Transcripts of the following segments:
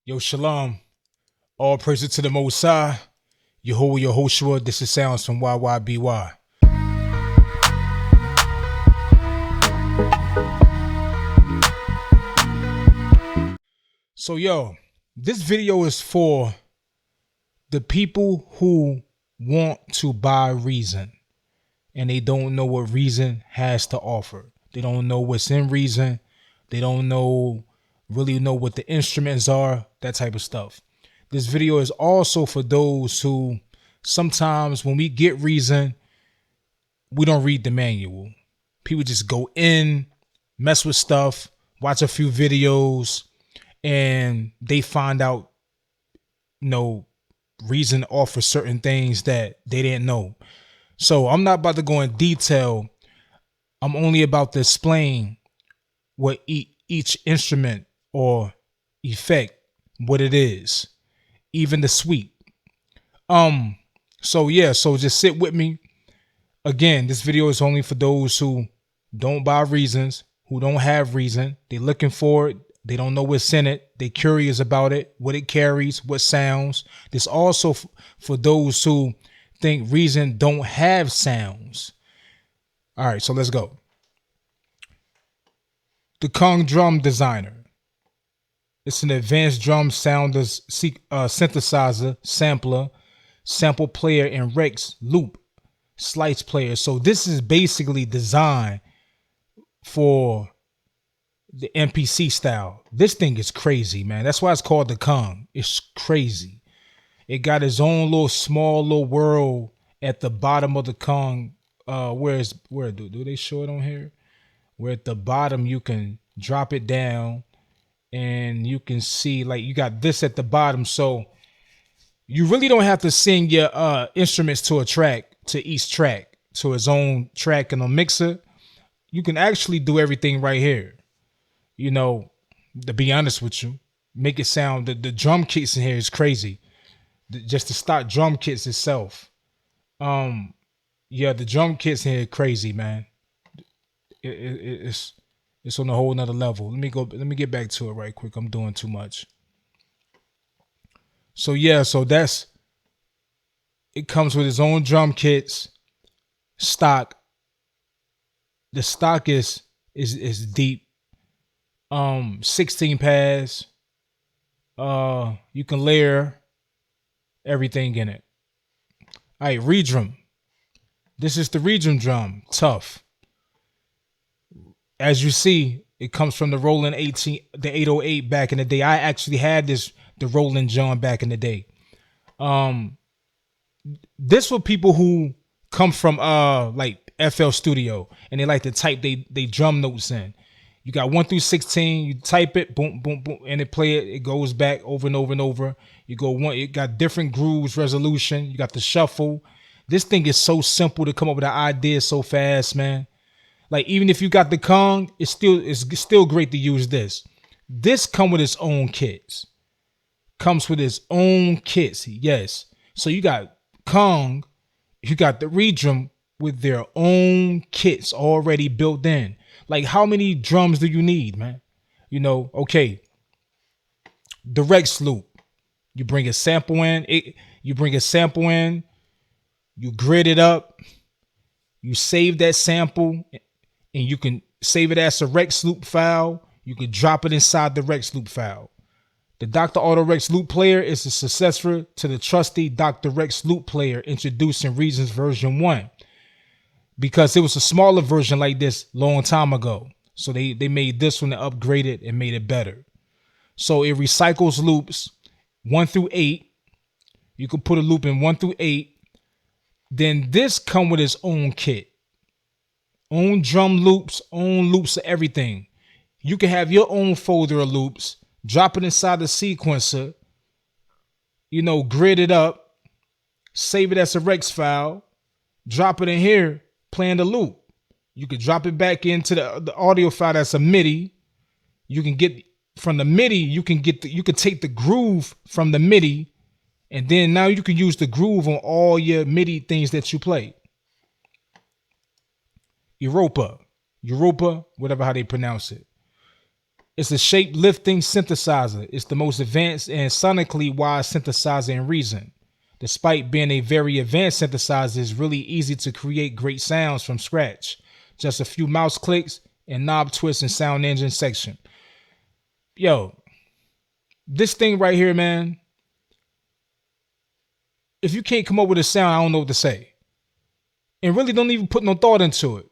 Yo, shalom. All praises to the Most High. Yehovah Yehoshua. This is sounds from Yyby. So, yo, this video is for the people who want to buy Reason and they don't know what Reason has to offer. They don't know what's in Reason. They don't really know what the instruments are, that type of stuff. This video is also for those who sometimes when we get Reason, we don't read the manual. People just go in, mess with stuff, watch a few videos, and they find out, Reason offers certain things that they didn't know. So I'm not about to go in detail. I'm only about to explain what each instrument or effect, what it is, even the suite. So just sit with me. Again, this video is only for those who don't buy Reasons, who don't have Reason. They're looking for it. They don't know what's in it. They're curious about it, what it carries, what sounds. This also for those who think Reason don't have sounds. All right, so let's go. The Kong Drum Designer. It's an advanced drum sound synthesizer, sampler, sample player, and Rex loop slice player. So this is basically designed for the MPC style. This thing is crazy, man. That's why it's called the Kong. It's crazy. It got its own small little world at the bottom of the Kong. Where do they show it on here? Where at the bottom you can drop it down and you can see like you got this at the bottom. So you really don't have to send your instruments to each track, to its own track in a mixer. You can actually do everything right here. To be honest with you, make it sound, the drum kits in here is crazy. Just the stock drum kits itself. The drum kits in here are crazy, man. It's on a whole nother level. Let me get back to it right quick. I'm doing too much. So it comes with its own drum kits, stock. The stock is deep. 16 pads. You can layer everything in it. All right, redrum. This is the redrum drum, tough. As you see, it comes from the Roland 808 back in the day. I actually had the Roland John back in the day. This for people who come from like FL Studio and they like to type they drum notes in. You got 1 through 16. You type it, boom, boom, boom, and it play it. It goes back over and over and over. You go one. It got different grooves, resolution. You got the shuffle. This thing is so simple to come up with an idea so fast, man. Like even if you got the Kong, it's still great to use this. This come with its own kits. Comes with its own kits, yes. So you got Kong, you got the redrum with their own kits already built in. Like how many drums do you need, man? Okay. The Rex loop. You bring a sample in. You grid it up. You save that sample, and you can save it as a Rex loop file. You can drop it inside the Rex loop file. The Dr. Auto Rex loop player is the successor to the trusty Dr. Rex loop player introduced in Reasons version 1. Because it was a smaller version like this long time ago. So they made this one to upgrade it and made it better. So it recycles loops 1 through 8. You can put a loop in 1 through 8. Then this come with its own kit. Own drum loops, own loops of everything. You can have your own folder of loops, drop it inside the sequencer, grid it up, save it as a Rex file, drop it in here, playing the loop. You could drop it back into the audio file that's a MIDI. You can get from the MIDI, you can take the groove from the MIDI, and then now you can use the groove on all your MIDI things that you play. Europa, whatever how they pronounce it. It's a shape lifting synthesizer. It's the most advanced and sonically wise synthesizer in Reason. Despite being a very advanced synthesizer, it's really easy to create great sounds from scratch. Just a few mouse clicks and knob twists and sound engine section. Yo, this thing right here, man. If you can't come up with a sound, I don't know what to say. And really don't even put no thought into it.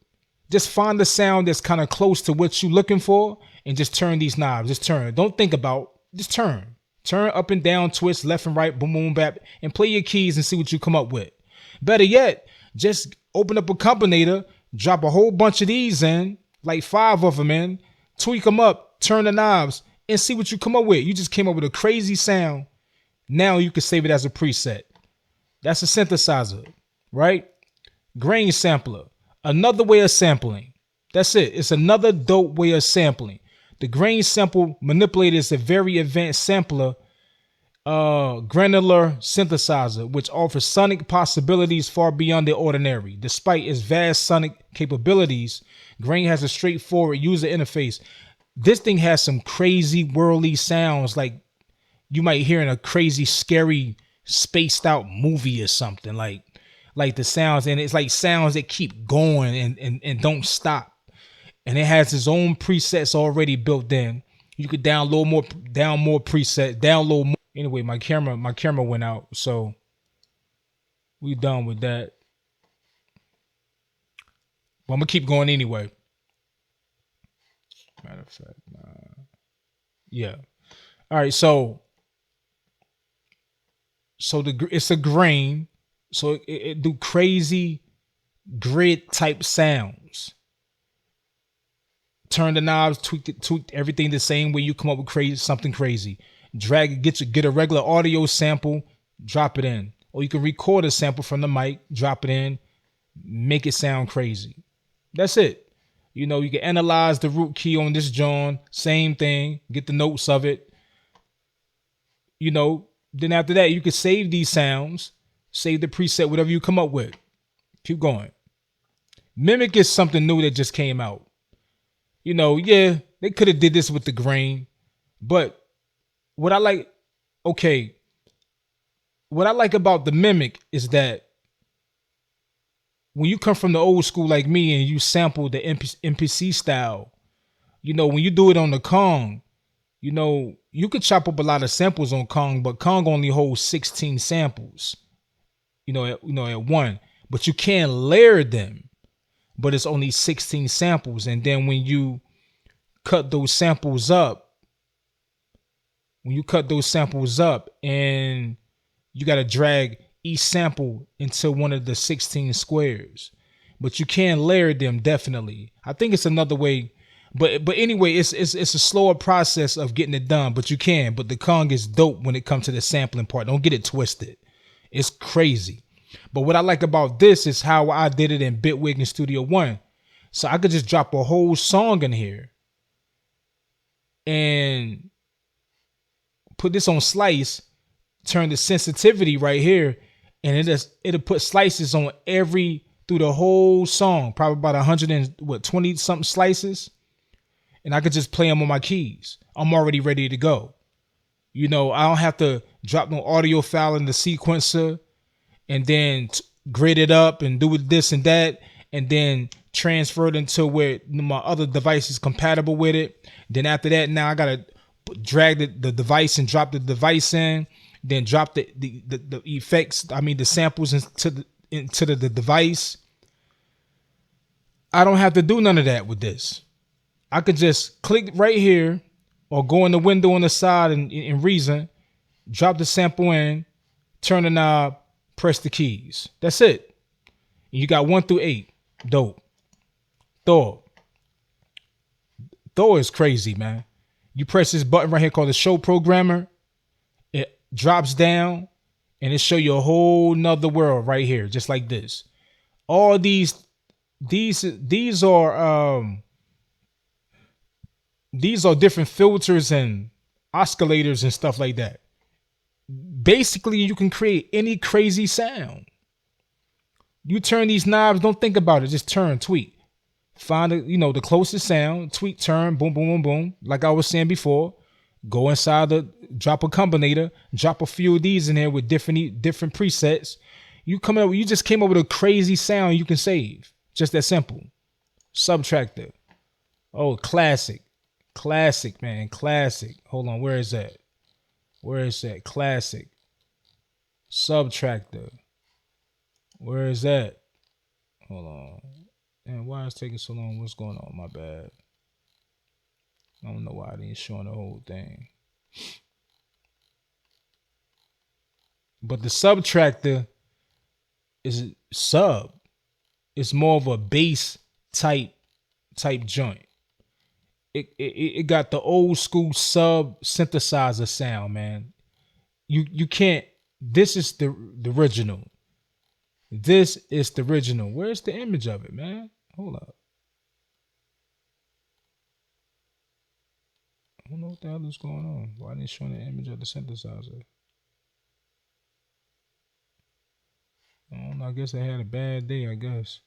Just find the sound that's kind of close to what you're looking for and just turn these knobs. Just turn. Don't think about. Just turn. Turn up and down, twist, left and right, boom, boom, bap, and play your keys and see what you come up with. Better yet, just open up a combinator, drop a whole bunch of these in, like 5 of them in, tweak them up, turn the knobs, and see what you come up with. You just came up with a crazy sound. Now you can save it as a preset. That's a synthesizer, right? Grain sampler. Another way of sampling. That's it. It's another dope way of sampling. The grain sample manipulator is a very advanced sampler, granular synthesizer, which offers sonic possibilities far beyond the ordinary. Despite its vast sonic capabilities, Grain has a straightforward user interface. This thing has some crazy whirly sounds like you might hear in a crazy, scary, spaced out movie or something. Like the sounds, and it's like sounds that keep going and don't stop. And it has its own presets already built in. You could download more presets, download more. Anyway, my camera went out, so we done with that. Well, I'm gonna keep going anyway. Matter of fact, yeah. All right, so it's a grain, so it do crazy grid type sounds. Turn the knobs, tweak everything the same way you come up with something crazy. Drag it, get a regular audio sample, drop it in. Or you can record a sample from the mic, drop it in, make it sound crazy. That's it. You know, you can analyze the root key on this joint, same thing, get the notes of it. You know, then after that, you can save these sounds, save the preset, whatever you come up with. Keep going. Mimic is something new that just came out. You know, yeah, they could have did this with the grain, but what I like about the Mimic is that when you come from the old school like me and you sample the MPC style, you know, when you do it on the Kong, you know, you could chop up a lot of samples on Kong, but Kong only holds 16 samples, at one, but you can layer them. But it's only 16 samples. And then when you cut those samples up, and you got to drag each sample into one of the 16 squares. But you can layer them, definitely. I think it's another way. But anyway, it's a slower process of getting it done, but you can. But the Kong is dope when it comes to the sampling part. Don't get it twisted. It's crazy. But what I like about this is how I did it in Bitwig and Studio One. So I could just drop a whole song in here and put this on slice, turn the sensitivity right here, and it'll put slices on through the whole song, probably about 120 something slices. And I could just play them on my keys. I'm already ready to go. You know, I don't have to drop no audio file in the sequencer and then grid it up and do this and that, and then transfer it into where my other device is compatible with it. Then after that, now I gotta drag the device and drop the device in, then drop the effects. I mean the samples into the device. I don't have to do none of that with this. I could just click right here, or go in the window on the side in Reason, drop the sample in, turn the knob, press the keys. That's it. And you got 1 through 8. Dope. Thor is crazy, man. You press this button right here called the show programmer. It drops down and it show you a whole nother world right here, just like this. All these are different filters and oscillators and stuff like that. Basically, you can create any crazy sound. You turn these knobs, don't think about it, just turn, tweak. Find the closest sound, tweak, turn, boom, boom, boom, boom. Like I was saying before, go inside drop a combinator, drop a few of these in there with different presets. You just came up with a crazy sound you can save. Just that simple. Subtractor. Oh, classic. Classic, man. Classic. Hold on, where is that? Where is that? Classic. Subtractor. Where is that? Hold on. And why is it taking so long? What's going on? My bad. I don't know why I didn't show the whole thing. But the subtractor is sub. It's more of a bass type joint. It got the old school sub synthesizer sound, man. You can't. This is the original. This is the original. Where's the image of it, man? Hold up. I don't know what the hell is going on. Why didn't show the image of the synthesizer? I don't know. I guess I had a bad day, I guess.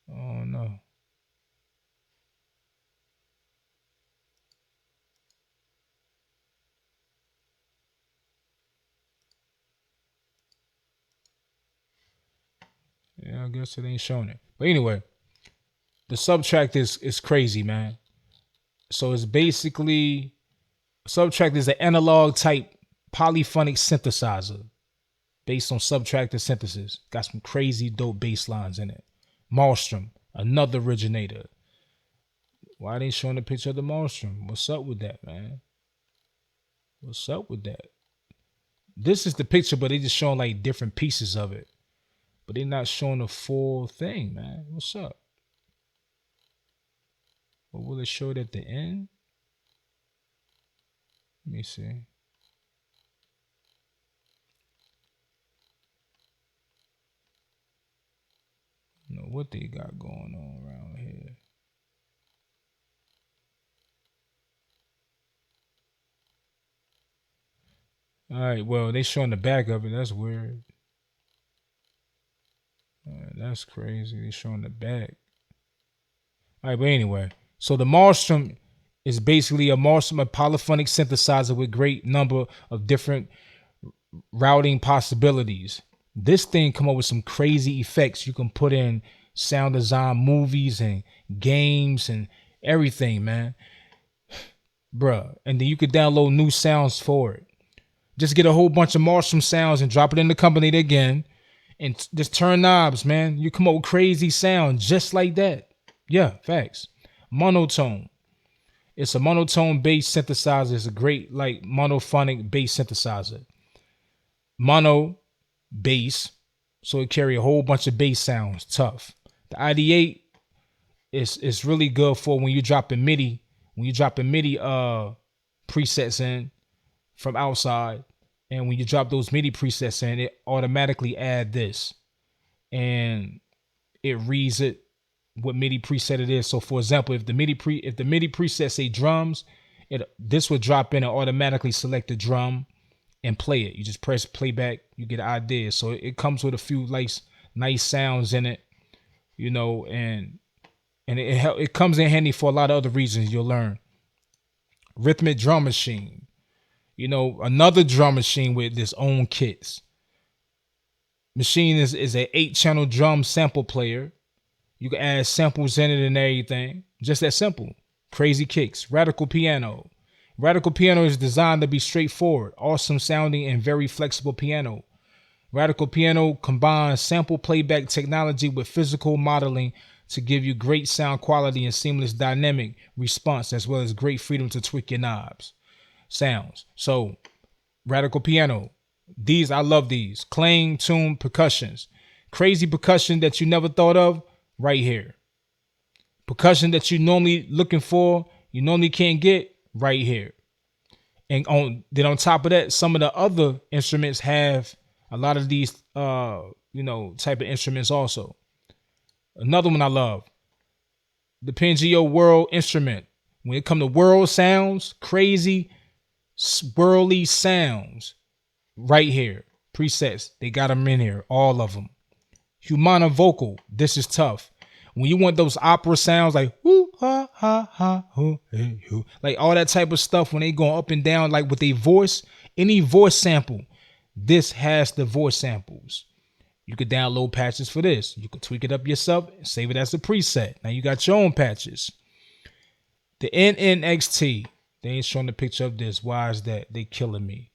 Oh no. Yeah, I guess it ain't showing it. But anyway, the subtract is crazy, man. So it's basically subtract is an analog type polyphonic synthesizer based on subtractive synthesis. Got some crazy dope bass lines in it. Maelstrom, another originator. Why they showing a picture of the Maelstrom? What's up with that, man? What's up with that? This is the picture, but they just showing like different pieces of it. But they're not showing the full thing, man. What's up? What will it show it at the end? Let me see. I don't know what they got going on around here. All right, well, they showing the back of it. That's weird. That's crazy. They showing the back. All right, but anyway, so the Maelstrom is basically a polyphonic synthesizer with great number of different routing possibilities. This thing come up with some crazy effects you can put in sound design movies and games and everything, man. Bruh. And then you could download new sounds for it. Just get a whole bunch of Maelstrom sounds and drop it in the company again. And just turn knobs, man. You come up with crazy sounds just like that. Yeah, facts. Monotone. It's a monotone bass synthesizer. It's a great like monophonic bass synthesizer. Mono bass, so it carry a whole bunch of bass sounds. Tough. The ID8 is really good for when you dropping MIDI. When you dropping MIDI presets in from outside, and when you drop those MIDI presets in, it automatically add this, and it reads it what MIDI preset it is. So for example, if the MIDI preset say drums, this would drop in and automatically select the drum and play it. You just press playback, you get an idea. So it comes with a few nice sounds in it, and it comes in handy for a lot of other reasons you'll learn. Rhythmic drum machine. Another drum machine with its own kits. Machine is a 8-channel drum sample player. You can add samples in it and everything. Just that simple. Crazy kicks. Radical piano. Radical piano is designed to be straightforward, awesome sounding, and very flexible piano. Radical piano combines sample playback technology with physical modeling to give you great sound quality and seamless dynamic response, as well as great freedom to tweak your knobs. Sounds. So, radical piano. I love these. Clang, tune, percussions. Crazy percussion that you never thought of, right here. Percussion that you normally looking for, you normally can't get, right here. And on top of that, some of the other instruments have a lot of these type of instruments also. Another one I love, the Pangeo World instrument. When it comes to world sounds, crazy swirly sounds, right here. Presets, they got them in here, all of them. Humana vocal. This is tough. When you want those opera sounds like whoo ha ha ha hoo hey hoo, like all that type of stuff when they go up and down like with a voice, any voice sample, this has the voice samples. You could download patches for this. You could tweak it up yourself and save it as a preset. Now you got your own patches. The NNXT, they ain't showing the picture of this. Why is that? They killing me.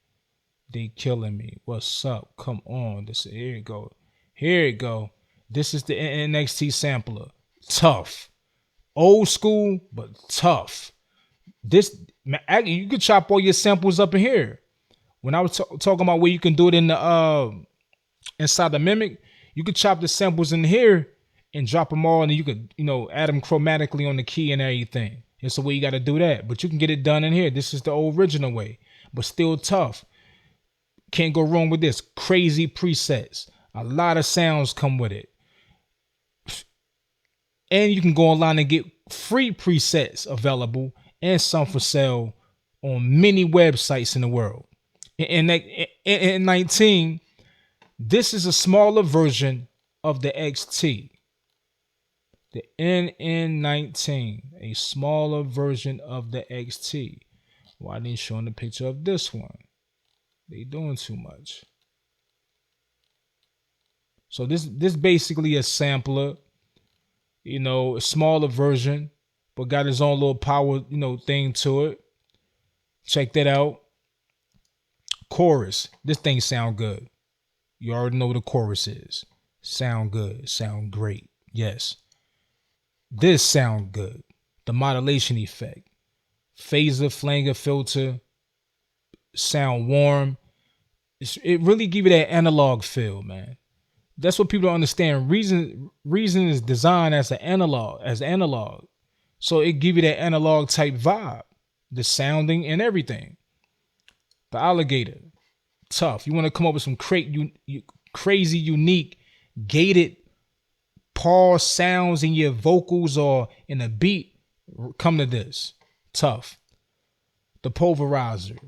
They killing me. What's up? Come on. Here it go. Here it go. This is the NXT sampler. Tough. Old school, but tough. This, you could chop all your samples up in here. When I was talking about where you can do it in the inside the Mimic, you could chop the samples in here and drop them all, and you could, add them chromatically on the key and everything. It's the way you got to do that. But you can get it done in here. This is the original way, but still tough. Can't go wrong with this. Crazy presets. A lot of sounds come with it. And you can go online and get free presets available and some for sale on many websites in the world. In 19, this is a smaller version of the XT. The NN19, a smaller version of the XT. Why didn't show the picture of this one? They doing too much. So this basically a sampler, a smaller version, but got his own little power, thing to it. Check that out. Chorus. This thing sound good. You already know what the chorus is. Sound good. Sound great. Yes. This sound good. The modulation effect. Phaser, flanger, filter. Sound warm. It really give you that analog feel, man. That's what people don't understand. Reason is designed as analog. So it give you that analog type vibe. The sounding and everything. The alligator. Tough. You want to come up with some crazy, unique, gated pause sounds in your vocals or in a beat, come to this. Tough. The pulverizer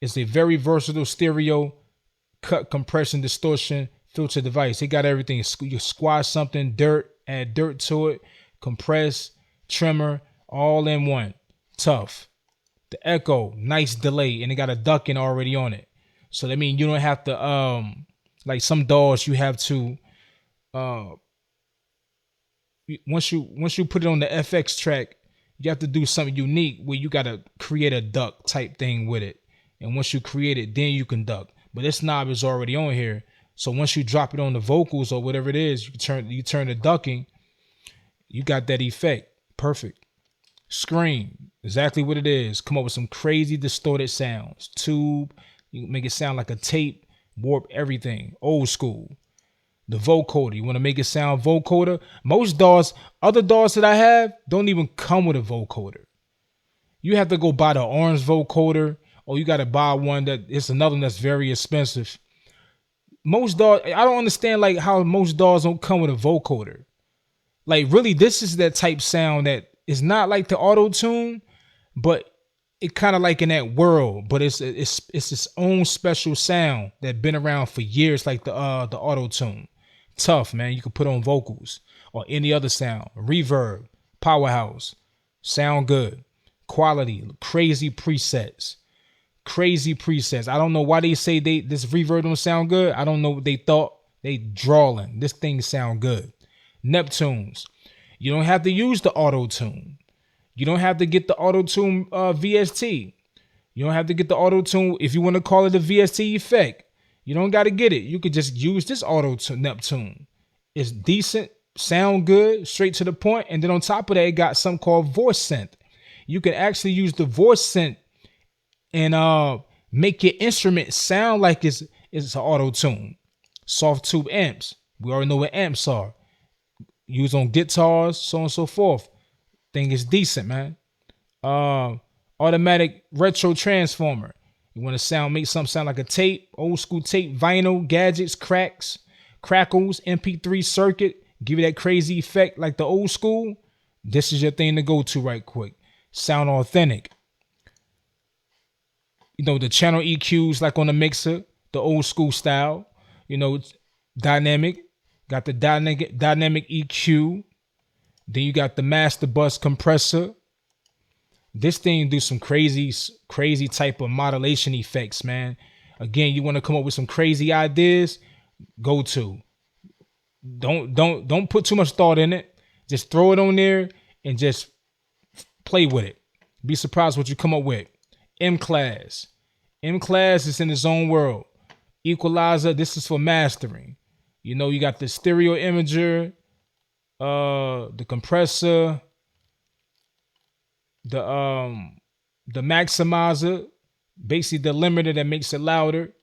is a very versatile stereo, cut, compression, distortion, filter device. It got everything. You squash something, add dirt to it, compress, trimmer, all in one. Tough. The echo, nice delay, and it got a ducking already on it. So that means you don't have to like some DAWs you have to once you put it on the FX track, you have to do something unique where you gotta create a duck type thing with it. And once you create it, then you can duck. But this knob is already on here. So once you drop it on the vocals or whatever it is, you turn the ducking, you got that effect. Perfect. Scream, exactly what it is. Come up with some crazy distorted sounds. Tube, you make it sound like a tape, warp everything. Old school. The vocoder, you want to make it sound vocoder. Most DAWs, other DAWs that I have, don't even come with a vocoder. You have to go buy the orange vocoder, or you got to buy one it's another one that's very expensive. Most DAWs, I don't understand like how most DAWs don't come with a vocoder. Like really, this is that type sound that is not like the auto tune, but it kind of like in that world. But it's its own special sound that been around for years, like the auto tune. Tough, man. You can put on vocals or any other sound. Reverb, powerhouse, sound good, quality, crazy presets. I don't know why they say this reverb don't sound good. I don't know what they thought. They drawing. This thing sound good. Neptunes. You don't have to use the auto tune. You don't have to get the auto tune VST. You don't have to get the auto tune if you want to call it a VST effect. You don't got to get it. You could just use this auto Neptune. It's decent, sound good, straight to the point. And then on top of that, it got something called voice synth. You can actually use the voice synth and make your instrument sound like it's an auto tune. Soft tube amps. We already know what amps are. Use on guitars, so on and so forth. Thing is decent, man. Automatic retro transformer. You want to make something sound like a tape, old school tape, vinyl, gadgets, crackles, MP3 circuit, give you that crazy effect like the old school. This is your thing to go to right quick. Sound authentic. The channel EQs like on the mixer, the old school style, dynamic, Got the dynamic EQ. Then you got the master bus compressor. This thing do some crazy type of modulation effects, man. Again, you want to come up with some crazy ideas? Go to. Don't put too much thought in it. Just throw it on there and just play with it. Be surprised what you come up with. M class. M class is in its own world. Equalizer, this is for mastering. You know, you got the stereo imager, the compressor, the maximizer, basically the limiter that makes it louder.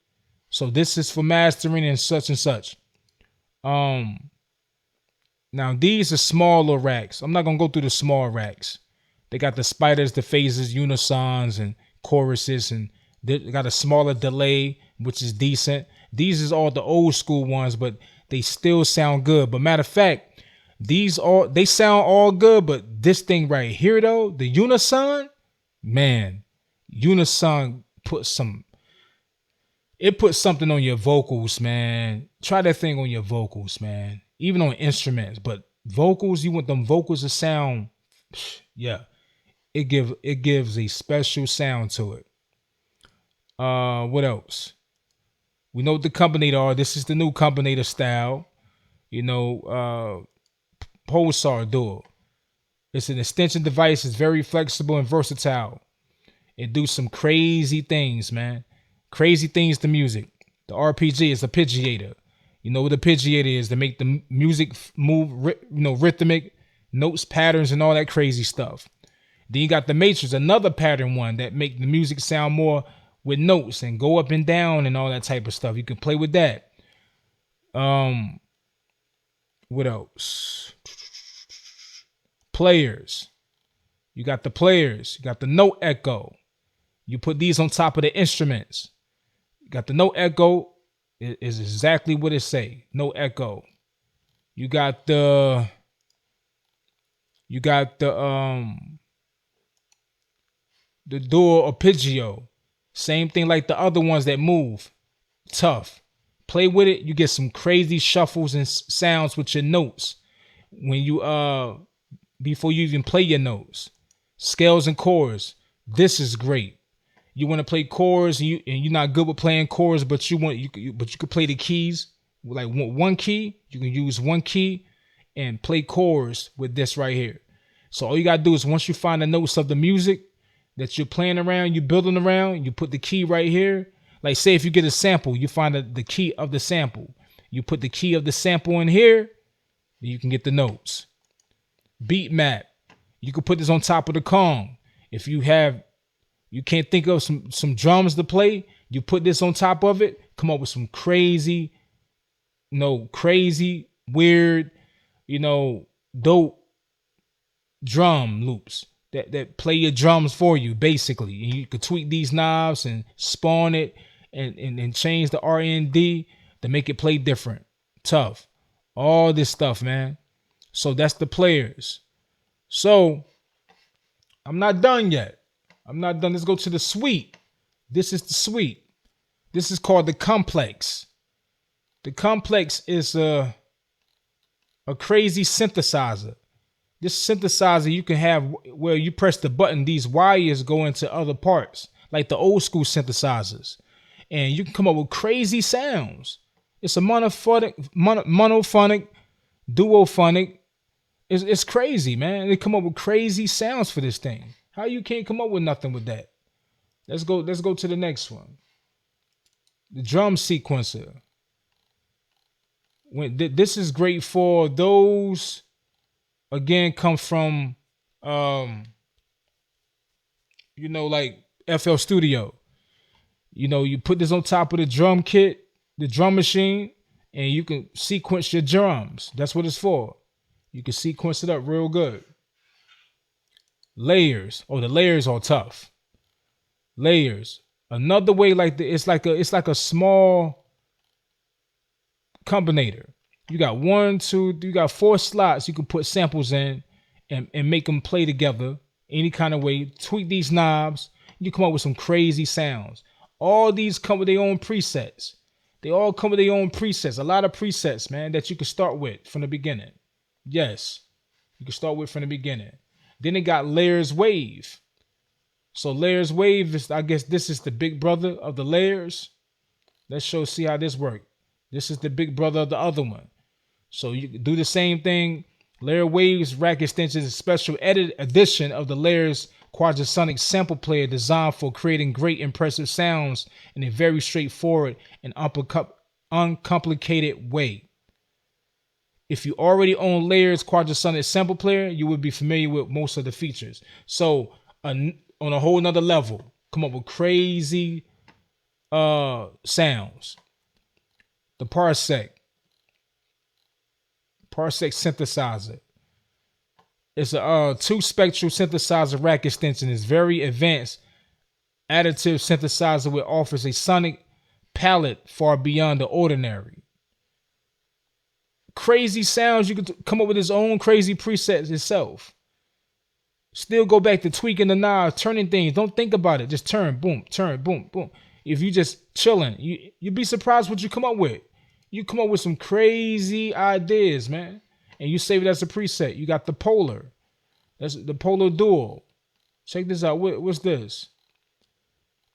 So this is for mastering and such and such. Now these are smaller racks. I'm not gonna go through the small racks. They got the spiders, the phases, unisons, and choruses, and they got a smaller delay, which is decent. These is all the old school ones, but they still sound good. But matter of fact, they sound all good, but this thing right here though, the unison, man, unison puts something on your vocals, man. Try that thing on your vocals, man. Even on instruments, but vocals, you want them vocals to sound, yeah. It gives a special sound to it. What else? We know what the Combinator are. This is the new Combinator style. You know, Pulsar Dual. It's an extension device. It's very flexible and versatile. It do some crazy things, man. Crazy things to music. The RPG is a arpeggiator. You know what a arpeggiator is? To make the music move, rhythmic, notes, patterns, and all that crazy stuff. Then you got the Matrix, another pattern one that make the music sound more with notes and go up and down and all that type of stuff. You can play with that. What else? Players. You got the players. You got the note echo. You put these on top of the instruments. You got the note echo. It is exactly what it say. No echo. You got the dual arpeggio. Same thing like the other ones that move. Tough. Play with it. You get some crazy shuffles and sounds with your notes. When you before you even play your notes. Scales and chords. This is great. You want to play chords and you're not good with playing chords, but you could play the keys. Like one key, you can use one key and play chords with this right here. So all you gotta do is once you find the notes of the music that you're playing around, you're building around, you put the key right here. Like say if you get a sample, you find the key of the sample. You put the key of the sample in here, then you can get the notes. Beat map. You can put this on top of the Kong. If you can't think of some drums to play, you put this on top of it, come up with some crazy, weird, dope drum loops that play your drums for you, basically. And you could tweak these knobs and spawn it and change the R&D to make it play different. Tough. All this stuff, man. So that's the players. So I'm not done yet. Let's go to the suite. This is the suite. This is called the complex. The complex is a crazy synthesizer. This synthesizer you can have where you press the button, these wires go into other parts, like the old school synthesizers. And you can come up with crazy sounds. It's a monophonic, duophonic. It's crazy, man. They come up with crazy sounds for this thing. How you can't come up with nothing with that? Let's go to the next one. The drum sequencer. This is great for those, again, come from like FL Studio. You put this on top of the drum kit, the drum machine, and you can sequence your drums. That's what it's for. You can sequence it up real good. Layers. Oh, the layers are tough. Layers. Another way, it's like a small combinator. You got you got 4 slots you can put samples in and make them play together any kind of way. Tweak these knobs. You come up with some crazy sounds. All these come with their own presets. They all come with their own presets. A lot of presets, man, that you can start with from the beginning. Yes, you can start with from the beginning. Then it got layers wave. So layers wave is, I guess this is the big brother of the layers. Let's see how this works. This is the big brother of the other one. So you can do the same thing. Layer waves rack extensions is a special edit edition of the layers quadrasonic sample player designed for creating great impressive sounds in a very straightforward and uncomplicated way. If you already own Layers Quadrasonic Sample Player, you would be familiar with most of the features. So on a whole nother level, come up with crazy sounds. The Parsec synthesizer. It's a two spectral synthesizer rack extension. It's very advanced additive synthesizer which offers a sonic palette far beyond the ordinary. Crazy sounds. You can come up with his own crazy presets itself. Still go back to tweaking the knobs, turning things. Don't think about it. Just turn, boom, boom. If you just chilling, you'd be surprised what you come up with. You come up with some crazy ideas, man. And you save it as a preset. You got the Polar. That's the Polar Dual. Check this out. What's this?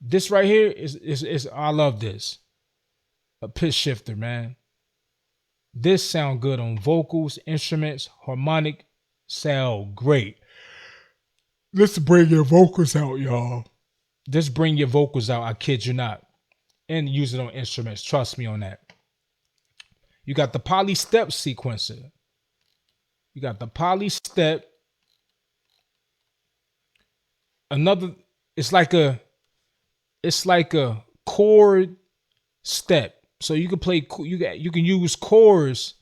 This right here is I love this. A pitch shifter, man. This sound good on vocals, instruments, harmonic, sound great. Let's bring your vocals out, y'all. Just bring your vocals out, I kid you not. And use it on instruments, trust me on that. You got the poly step sequencer. You got the poly step. Another, it's like a chord step. So you can play, you can use chords,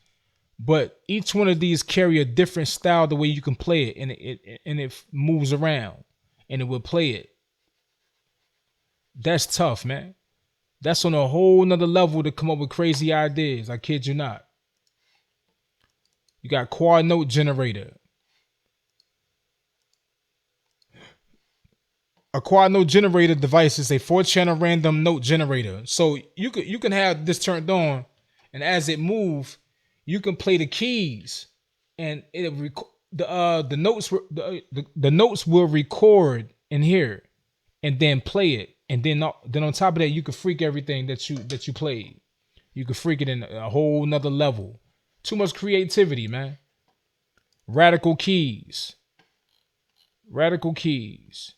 but each one of these carry a different style the way you can play it, and it moves around, and it will play it. That's tough, man. That's on a whole nother level to come up with crazy ideas. I kid you not. You got quad note generator. A quad note generator device is a 4-channel random note generator. So you can have this turned on, and as it moves, you can play the keys, and the notes will record in here, and then play it, and then on top of that, you can freak everything that you played. You can freak it in a whole nother level. Too much creativity, man. Radical keys. Radical keys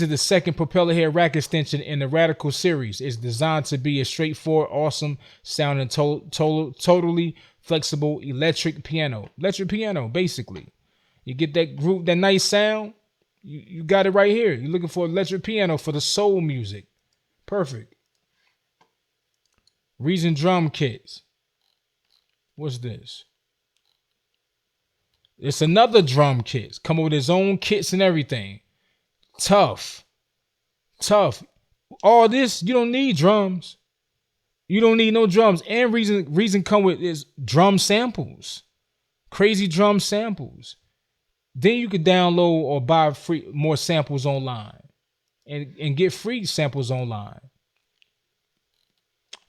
is the second propeller head rack extension in the Radical series. It's designed to be a straightforward, awesome sounding, totally flexible electric piano. Electric piano, basically. You get that group, that nice sound. You got it right here. You're looking for electric piano for the soul music. Perfect. Reason drum kits. What's this? It's another drum kit. Come up with his own kits and everything. Tough. All this, you don't need drums. You don't need no drums. And reason come with is drum samples. Crazy drum samples. Then you could download or buy free more samples online. And get free samples online.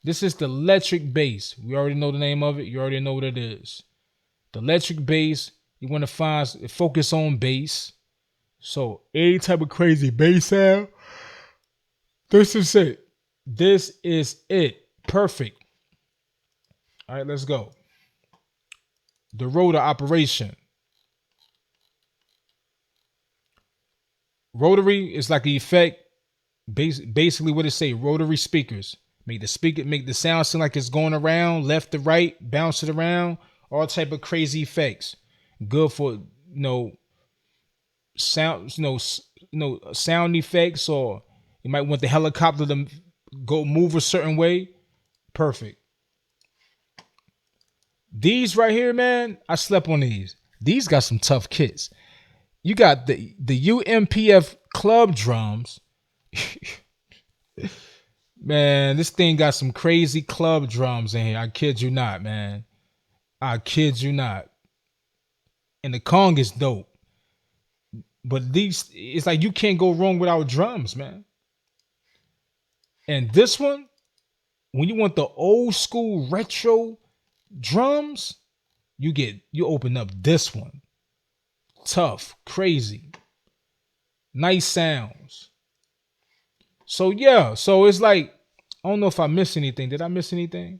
This is the electric bass. We already know the name of it. You already know what it is. The electric bass. You want to focus on bass. So any type of crazy bass sound, this is it. This is it. Perfect. All right, let's go. The rotor operation. Rotary is like an effect. Basically what it say, rotary speakers. Make the sound seem like it's going around, left to right, bounce it around, all type of crazy effects. Good for, sound, sound effects, or you might want the helicopter to go move a certain way. Perfect. These right here, man, I slept on these. These got some tough kits. You got the UMPF club drums. Man, this thing got some crazy club drums in here. I kid you not, man. I kid you not. And the Kong is dope. But these, it's like you can't go wrong without drums, man. And this one, when you want the old school retro drums, you open up this one. Tough, crazy, nice sounds. So yeah, so it's like I don't know if I missed anything. Did I miss anything?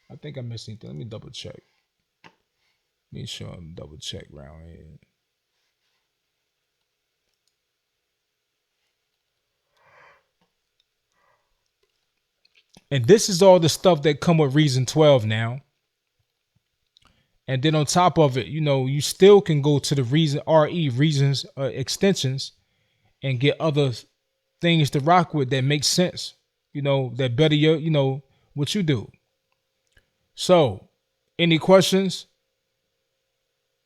I think I missed anything. Let me double check. Make sure I'm double check around here. And this is all the stuff that come with Reason 12 now. And then on top of it, you still can go to the Reasons extensions and get other things to rock with that make sense. That better what you do. So, any questions?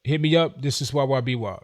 Hit me up. This is YYBY.